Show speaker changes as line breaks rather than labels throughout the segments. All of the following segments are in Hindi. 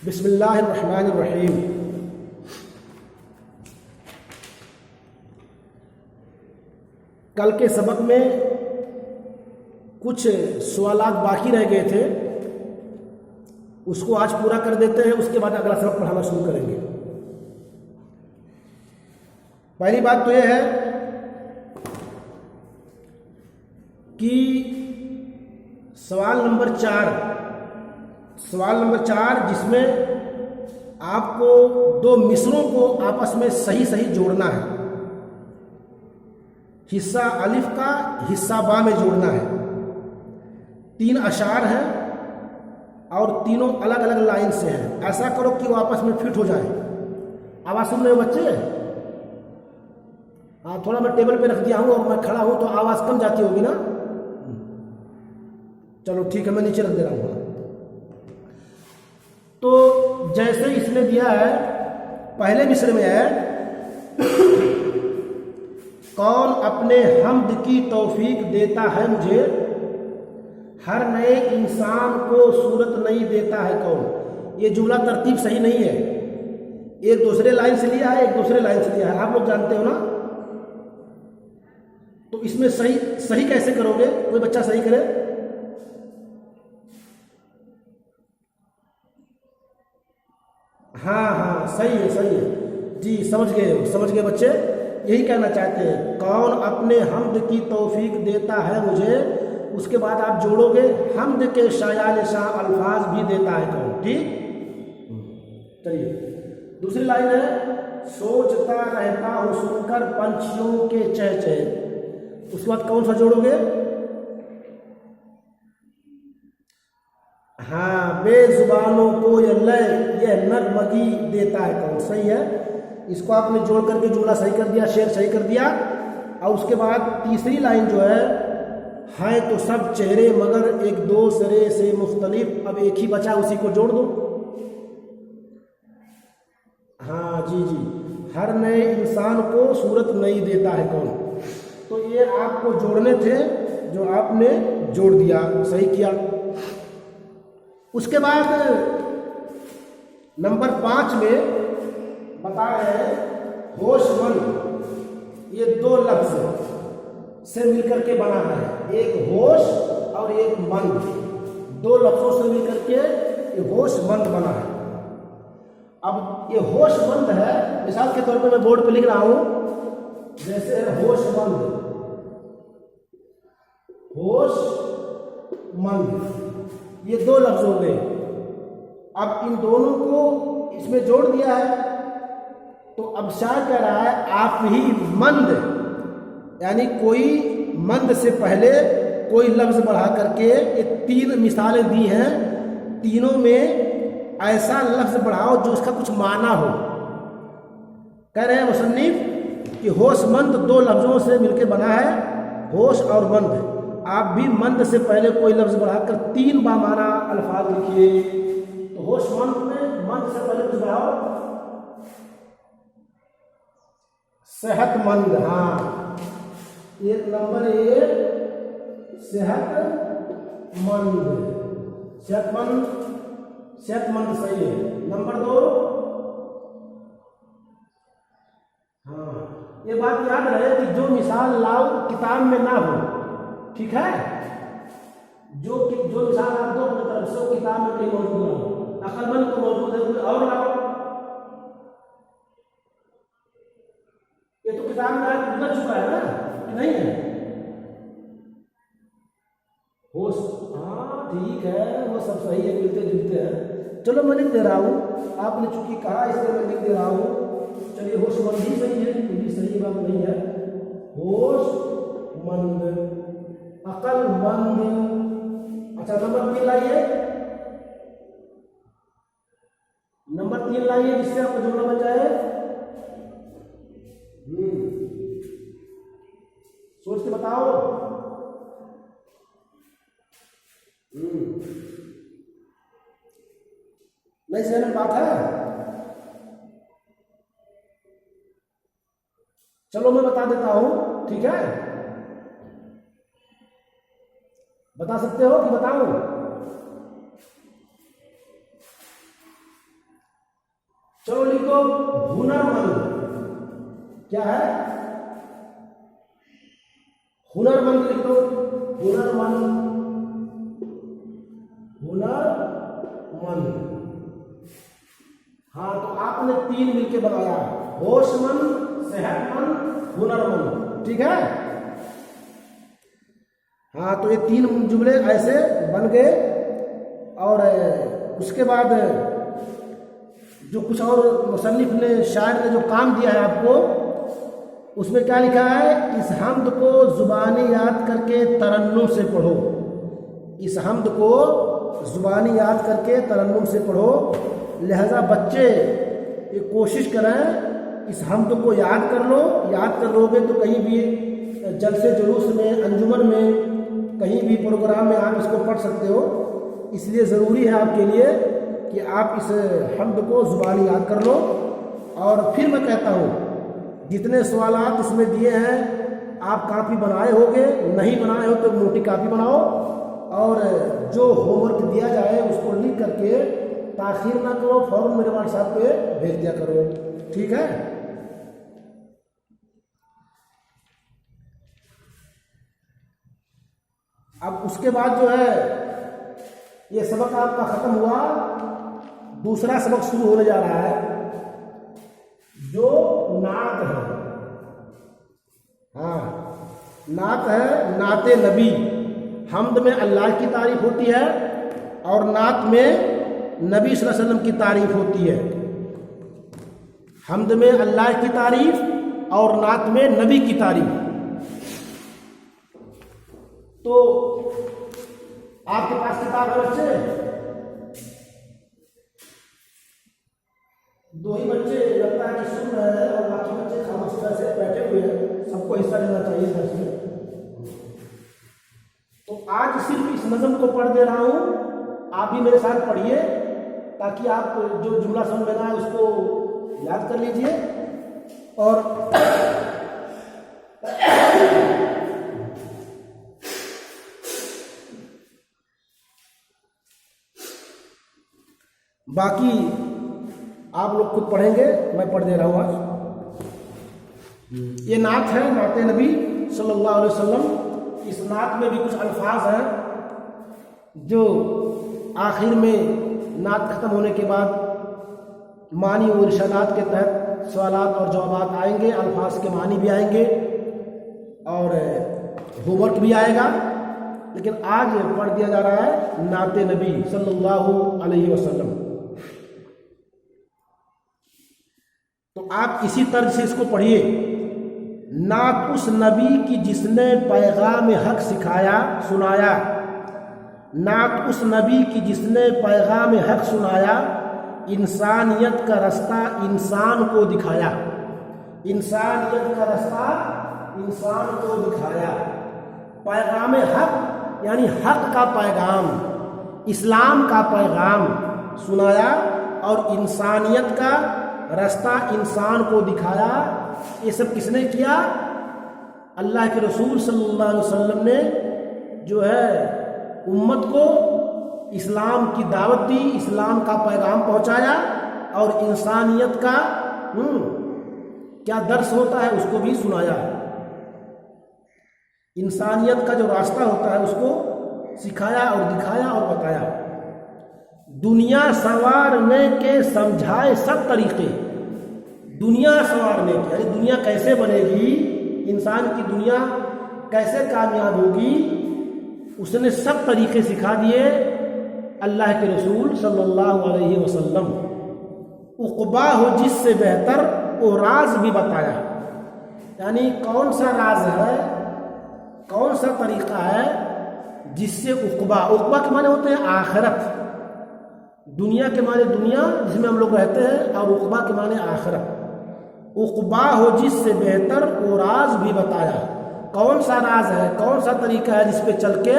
बिस्मिल्लाहिर्रहमानिर्रहीम। कल के सबक में कुछ सवालात बाकी रह गए थे, उसको आज पूरा कर देते हैं, उसके बाद अगला सबक पढ़ाना शुरू करेंगे। पहली बात तो यह है कि सवाल नंबर चार जिसमें आपको दो मिसरों को आपस में सही सही जोड़ना है। हिस्सा अलिफ का हिस्सा बा में जोड़ना है। 3 अशार हैं और तीनों अलग अलग लाइन से हैं। ऐसा करो कि वो आपस में फिट हो जाए। आवाज़ सुन रहे हो बच्चे? हाँ, थोड़ा मैं टेबल पे रख दिया हूँ और मैं खड़ा हूँ तो आवाज़ कम जाती होगी ना। चलो ठीक है, मैं नीचे रख दे रहा हूँ। तो जैसे इसने दिया है, पहले मिसरे में है कौन अपने हम्द की तौफीक देता है मुझे, हर नए इंसान को सूरत नहीं देता है कौन। ये जुमला तरतीब सही नहीं है। एक दूसरे लाइन से लिया है, एक दूसरे लाइन से लिया है। आप लोग जानते हो ना। तो इसमें सही कैसे करोगे? कोई बच्चा सही करे। हाँ, सही है जी, समझ गए बच्चे। यही कहना चाहते हैं, कौन अपने हम्द की तौफीक देता है मुझे। उसके बाद आप जोड़ोगे हम्द के शायान शाह अल्फाज भी देता है कौन। ठीक, चलिए दूसरी लाइन है, सोचता रहता हूँ सुनकर पंछियों के चहचहे। उसके बाद कौन सा जोड़ोगे? हाँ, बेजुबानों को यह नगमगी देता है कौन। सही है। इसको आपने जोड़ करके जुमला सही कर दिया, शेर सही कर दिया। और उसके बाद तीसरी लाइन जो है तो सब चेहरे मगर एक दूसरे से मुख्तलिफ। अब एक ही बचा, उसी को जोड़ दो। हाँ जी, हर नए इंसान को सूरत नहीं देता है कौन। तो ये आपको जोड़ने थे, जो आपने जोड़ दिया, सही किया। उसके बाद नंबर 5 में बता रहे हैं होशमंद। ये 2 लफ्ज से मिलकर के बना है, एक होश और एक मंद। 2 लफ्जों से मिलकर के ये होशमंद बना है। अब ये होशमंद है, मिसाल के तौर पे मैं बोर्ड पे लिख रहा हूं, जैसे है होशमंद, ये 2 लफ्ज हो गए। अब इन दोनों को इसमें जोड़ दिया है, तो अब शायर कह रहा है आप ही मंद, यानी कोई मंद से पहले कोई लफ्ज बढ़ा करके ये 3 मिसालें दी हैं। तीनों में ऐसा लफ्ज बढ़ाओ जो उसका कुछ माना हो। कह रहे हैं मुसन्निफ कि होशमंद 2 लफ्जों से मिलकर बना है, होश और मंद। आप भी मंद से पहले कोई लफ्ज बढ़ाकर 3 बामाना अल्फाज लिखिए। तो होशमंद में मंद से पहले कुछ बढ़ाओ, सेहतमंद। हाँ, एक नंबर 1 सेहतमंद सही है। नंबर 2, हाँ, ये बात याद रहे कि जो मिसाल लाओ किताब में ना हो। ठीक है, जो मिसाल आप दो अपनी तरफ से किताब में कहीं मौजूद ना हो। अक्लमंद को मौजूद है, कोई और लाओ। ये तो किताब में आज गुजर चुका है ना, कि नहीं है? होश, हाँ ठीक है, वो सब सही है, मिलते जुलते हैं। चलो मैं लिख दे रहा हूँ, आपने चूंकि कहा इसलिए मैं लिख दे रहा हूँ। चलिए होशमंद ही सही है, ये सही बात नहीं है। होशमंद, अकलमंद। अच्छा, नंबर 3 लाइए, जिससे आपको जुमला बन जाए। सोच के बताओ। नहीं समझ में बात है? चलो मैं बता देता हूं, ठीक है? बता सकते हो कि बताऊं? चलो लिखो हुनरमंद। क्या है? हुनरमंद लिखो। हुनरमंद, हुनरमंद। हाँ, तो आपने 3 मिलके बनाया, होशमंद, सेहतमंद, हुनरमंद, ठीक है? हाँ, तो ये 3 जुमले ऐसे बन गए। और उसके बाद जो कुछ और मुसन्निफ ने, शायर ने जो काम दिया है आपको, उसमें क्या लिखा है? इस हम्द को जुबानी याद करके तरन्नुम से पढ़ो। इस हम्द को जुबानी याद करके तरन्नुम से पढ़ो। लिहाजा बच्चे ये कोशिश करें, इस हम्द को याद कर लो। याद कर लोगे तो कहीं भी जलसे जुलूस में, अंजुमन में, कहीं भी प्रोग्राम में आप इसको पढ़ सकते हो। इसलिए ज़रूरी है आपके लिए कि आप इस हम्द को ज़ुबानी याद कर लो। और फिर मैं कहता हूँ, जितने सवालात इसमें दिए हैं आप कापी बनाए होगे, नहीं बनाए हो तो मोटी कापी बनाओ। और जो होमवर्क दिया जाए उसको लिख करके ताख़ीर ना करो, फ़ौरन मेरे व्हाट्सएप पे भेज दिया करो, ठीक है? अब उसके बाद जो है ये सबक आपका ख़त्म हुआ, दूसरा सबक शुरू होने जा रहा है जो नात है। हाँ, नात है, नाते नबी। हम्द में अल्लाह की तारीफ होती है और नात में नबी सल्लल्लाहु अलैहि वसल्लम की तारीफ होती है। हम्द में अल्लाह की तारीफ और नात में नबी की तारीफ। तो आपके पास किताब है बच्चे? 2 ही बच्चे लगता है कि सुन रहे हैं और बाकी बच्चे खामोश तरह से बैठे हुए हैं। सबको हिस्सा लेना चाहिए दर्स में। तो आज सिर्फ इस नज़म को पढ़ दे रहा हूँ, आप भी मेरे साथ पढ़िए ताकि आप जो जुमला समझ में ना है उसको याद कर लीजिए। और बाकी आप लोग खुद पढ़ेंगे, मैं पढ़ दे रहा हूँ आज। ये नात है, नाते नबी सल्लल्लाहु अलैहि वसल्लम। इस नात में भी कुछ अल्फाज हैं जो आखिर में नात ख़त्म होने के बाद मानी और इरशादात के तहत सवालात और जवाबात आएंगे, अल्फाज के मानी भी आएंगे और होमवर्क भी आएगा। लेकिन आज पढ़ दिया जा रहा है नाते नबी सल्लल्लाहु अलैहि वसल्लम। तो आप इसी तरह से इसको पढ़िए। नात उस नबी की जिसने पैगाम हक सिखाया सुनाया। नात उस नबी की जिसने पैगाम हक सुनाया, इंसानियत का रास्ता इंसान को दिखाया। इंसानियत का रास्ता इंसान को दिखाया। पैगाम हक यानी हक का पैगाम, इस्लाम का पैगाम सुनाया और इंसानियत का रास्ता इंसान को दिखाया। ये सब किसने किया? अल्लाह के रसूल सल्लल्लाहु अलैहि वसल्लम ने जो है उम्मत को इस्लाम की दावत दी, इस्लाम का पैगाम पहुंचाया और इंसानियत का क्या दर्स होता है उसको भी सुनाया। इंसानियत का जो रास्ता होता है उसको सिखाया और दिखाया और बताया। दुनिया संवारने के समझाए सब तरीके। दुनिया संवारने के यानी दुनिया कैसे बनेगी, इंसान की दुनिया कैसे कामयाब होगी, उसने सब तरीके सिखा दिए अल्लाह के रसूल सल्लल्लाहु अलैहि वसल्लम। उक़बा हो जिससे बेहतर वो राज भी बताया। यानी कौन सा राज है, कौन सा तरीका है जिससे उक़बा, उक़बा के माने होते हैं आखिरत। दुनिया के माने दुनिया जिसमें हम लोग रहते हैं और उक़बा के माने आखिरत। उक़बा हो जिससे बेहतर वो राज भी बताया। कौन सा राज है, कौन सा तरीका है जिस पे चल के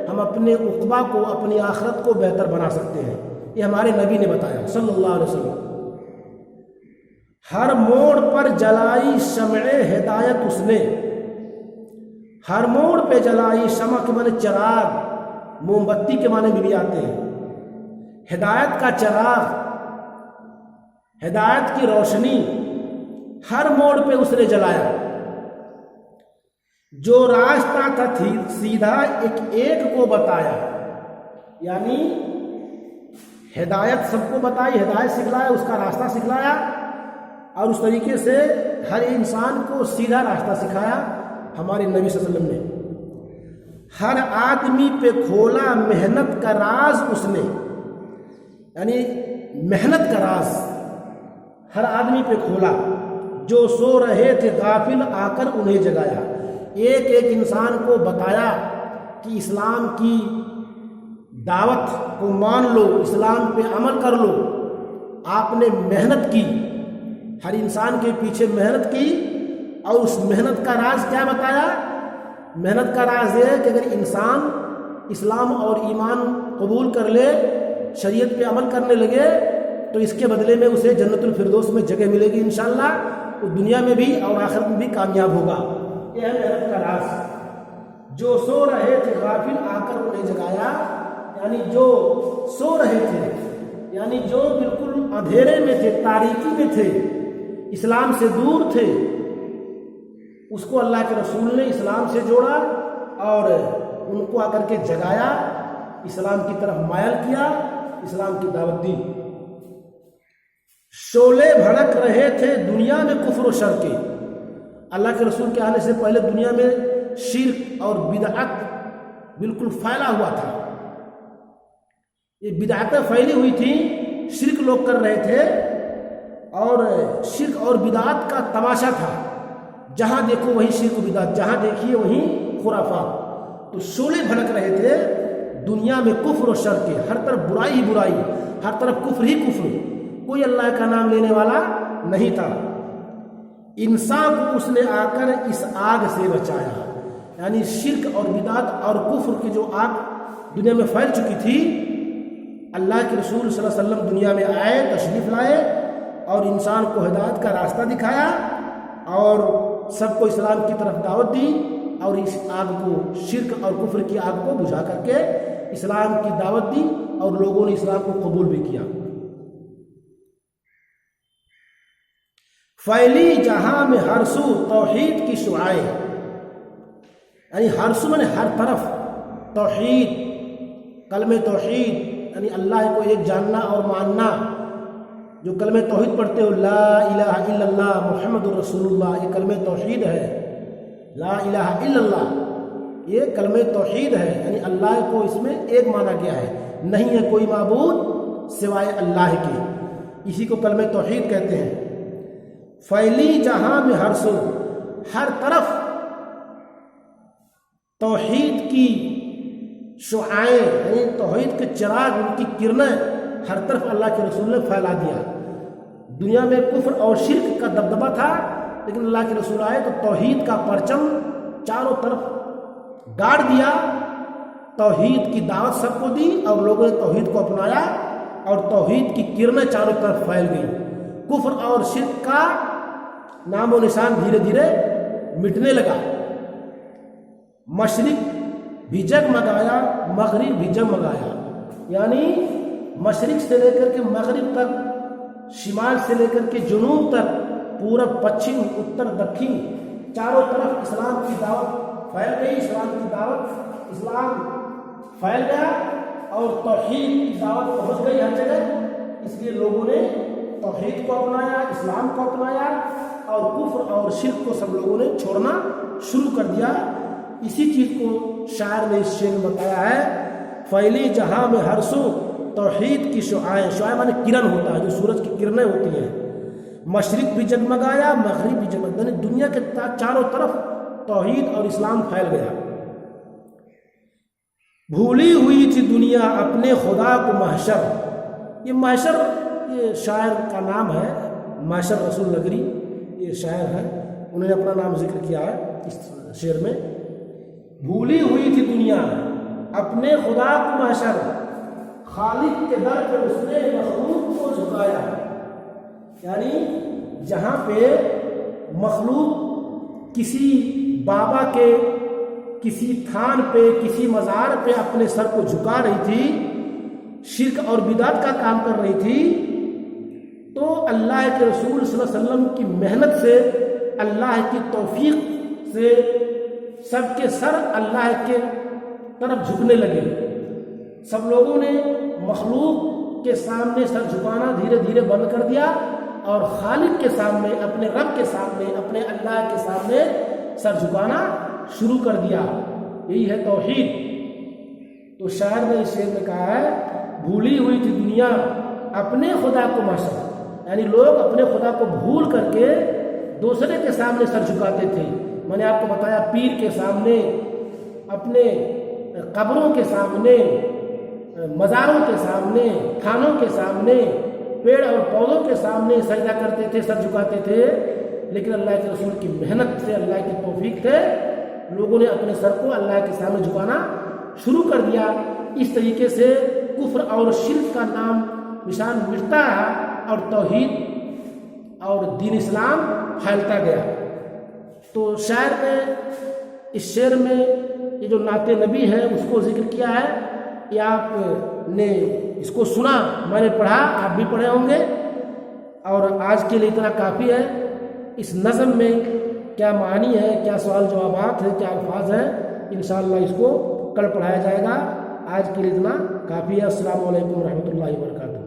हम अपने उक़बा को, अपनी आखिरत को बेहतर बना सकते हैं, ये हमारे नबी ने बताया सल्लल्लाहु अलैहि वसल्लम। हर मोड़ पर जलाई शमए हिदायत उसने, हर मोड़ पे जलाई, शमा के माने चिराग, मोमबत्ती के माने में भी आते हैं, हिदायत का चिराग, हिदायत की रोशनी हर मोड़ पे उसने जलाया। जो रास्ता था सीधा एक एक को बताया, यानी हिदायत सबको बताई, हिदायत सिखलाया, उसका रास्ता सिखलाया और उस तरीके से हर इंसान को सीधा रास्ता सिखाया हमारे नबी सल्लल्लाहु अलैहि वसल्लम ने। हर आदमी पे खोला मेहनत का राज उसने, यानी मेहनत का राज हर आदमी पे खोला। जो सो रहे थे गाफिल आकर उन्हें जगाया, एक एक इंसान को बताया कि इस्लाम की दावत को मान लो, इस्लाम पे अमल कर लो। आपने मेहनत की, हर इंसान के पीछे मेहनत की और उस मेहनत का राज क्या बताया? मेहनत का राज ये है कि अगर इंसान इस्लाम और ईमान कबूल कर ले, शरीयत पे अमल करने लगे, तो इसके बदले में उसे जन्नतुल फिरदौस में जगह मिलेगी इंशाअल्लाह। वो दुनिया में भी और आखिरत में भी कामयाब होगा। यह है मेहनत का राज। जो सो रहे थे गाफिल आकर उन्हें जगाया, यानी जो सो रहे थे, यानी जो बिल्कुल अंधेरे में थे, तारीकी में थे, इस्लाम से दूर थे, उसको अल्लाह के रसूल ने इस्लाम से जोड़ा और उनको आकर के जगाया, इस्लाम की तरफ मायल किया, इस्लाम की दावत दी। शोले भड़क रहे थे दुनिया में कुफ्र और शर के, अल्लाह के रसूल के आने से पहले दुनिया में शिर्क और बिदअत बिल्कुल फैला हुआ था। ये बिदअतें फैली हुई थी, शिर्क लोग कर रहे थे और शिर्क और बिदअत का तमाशा था। जहां देखो वहीं शिर्क बिदअत, जहां देखिए वहीं खुराफात। तो शोले भड़क रहे थे दुनिया में कुफ्र और शर के, हर तरफ बुराई ही बुराई, हर तरफ कुफ्र ही कुफ्र, कोई अल्लाह का नाम लेने वाला नहीं था। इंसान को उसने आकर इस आग से बचाया, यानी शिर्क और बिदात और कुफ्र की जो आग दुनिया में फैल चुकी थी, अल्लाह के रसूल सल्लल्लाहु अलैहि वसल्लम दुनिया में आए, तशरीफ लाए और इंसान को हिदायत का रास्ता दिखाया और सबको इस्लाम की तरफ दावत दी और इस आग को, शिर्क और कुफ्र की आग को बुझा करके इस्लाम की दावत दी और लोगों ने इस्लाम को कबूल भी किया। फैली जहां में हरसू तौहीद की शुआएं, यानी हरसू में हर तरफ तौहीद, कलमे तौहीद, यानी अल्लाह को एक जानना और मानना। जो कलमे तौहीद पढ़ते हो, ला इलाहा इल्लल्लाह मुहम्मदुर रसूलुल्लाह, ये कलमे तौहीद है। ला इलाहा इल्लल्लाह ये कलमे तौहीद है, यानी अल्लाह को इसमें एक माना गया है, नहीं है कोई माबूद सिवाय अल्लाह के, इसी को कलमे तौहीद कहते हैं। फैली जहां में हरसो, हर तरफ तौहीद की शुआएं, यानी तौहीद के चिराग, उनकी किरणें हर तरफ अल्लाह के रसूल ने फैला दिया। दुनिया में कुफ्र और शिर्क का दबदबा था, लेकिन अल्लाह के रसूल आए तो तौहीद का परचम चारों तरफ गाड़ दिया, तौहीद की दावत सबको दी और लोगों ने तौहीद को अपनाया और तौहीद की किरणें चारों तरफ फैल गई। कुफ्र और शिर्क का नामो निशान धीरे धीरे मिटने लगा। मशरिक भी जगमगाया, मगरिब भी जगमगाया, यानी मशरिक से लेकर के मगरिब तक, शिमाल से लेकर के जुनूब तक, पूरब पश्चिम उत्तर दक्षिण चारों तरफ इस्लाम की दावत फैल गई। इस्लाम की दावत, इस्लाम फैल गया और तौहीद की दावत पहुंच गई हर जगह। इसलिए लोगों ने तौहीद को अपनाया, इस्लाम को अपनाया और कुफ्र और शिर्क को सब लोगों ने छोड़ना शुरू कर दिया। इसी चीज़ को शायर ने इस शेर में बताया है, फैली जहां में हरसू तौहीद की शुआएं, शुआएं माने किरण होता है, जो सूरज की किरणें होती हैं। मशरिक भी जगमगाया, मगरिब भी जगमगाया, दुनिया के चारों तरफ तौहीद और इस्लाम फैल गया। भूली हुई थी दुनिया अपने खुदा को महशर, ये महशर ये शायर का नाम है, महशर रसूल नगरी ये शायर है, उन्होंने अपना नाम जिक्र किया है इस शेर में। भूली हुई थी दुनिया अपने खुदा को महशर, खालिक के दर पर उसने मखलूक को झुकाया, यानी जहाँ पे मखलूक किसी बाबा के किसी थान पे, किसी मज़ार पे अपने सर को झुका रही थी, शिर्क और बिदअत का काम कर रही थी, तो अल्लाह के रसूल सल्लल्लाहु अलैहि वसल्लम की मेहनत से, अल्लाह की तौफीक से सबके सर अल्लाह के तरफ झुकने लगे। सब लोगों ने मखलूक के सामने सर झुकाना धीरे धीरे बंद कर दिया और खालिक के सामने, अपने रब के सामने, अपने अल्लाह के सामने सर झुकाना शुरू कर दिया। यही है तौहीद। तो शायर ने इस शेर में कहा है, भूली हुई थी दुनिया अपने खुदा को माशा, यानी लोग अपने खुदा को भूल करके दूसरे के सामने सर झुकाते थे। मैंने आपको बताया, पीर के सामने, अपने कब्रों के सामने, मज़ारों के सामने, थानों के सामने, पेड़ और पौधों के सामने सजदा करते थे, सर झुकाते थे। लेकिन अल्लाह के रसूल की मेहनत से, अल्लाह की तौफीक से लोगों ने अपने सर को अल्लाह के सामने झुकाना शुरू कर दिया। इस तरीके से कुफ्र और शिर्क का नाम निशान मिटता है और तौहीद और दीन इस्लाम फैलता गया। तो शायर ने इस शेर में ये जो नाते नबी है उसको जिक्र किया है। ये आपने इसको सुना, मैंने पढ़ा, आप भी पढ़े होंगे, और आज के लिए इतना काफ़ी है। इस नज़म में क्या मानी है, क्या सवाल जवाबात है, क्या अल्फाज हैं, इंशाअल्लाह इसको कल पढ़ाया जाएगा। आज के लिए इतना काफ़ी है। अस्सलामु अलैकुम रहमतुल्लाहि व बरकातुहू।